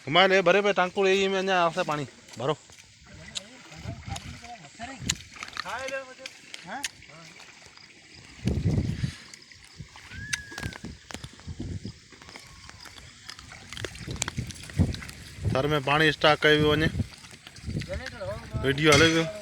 हमारे भरे पे टांकुड़ ये में आसे पानी भरो सर में पानी स्टॉक कई वने वीडियो हले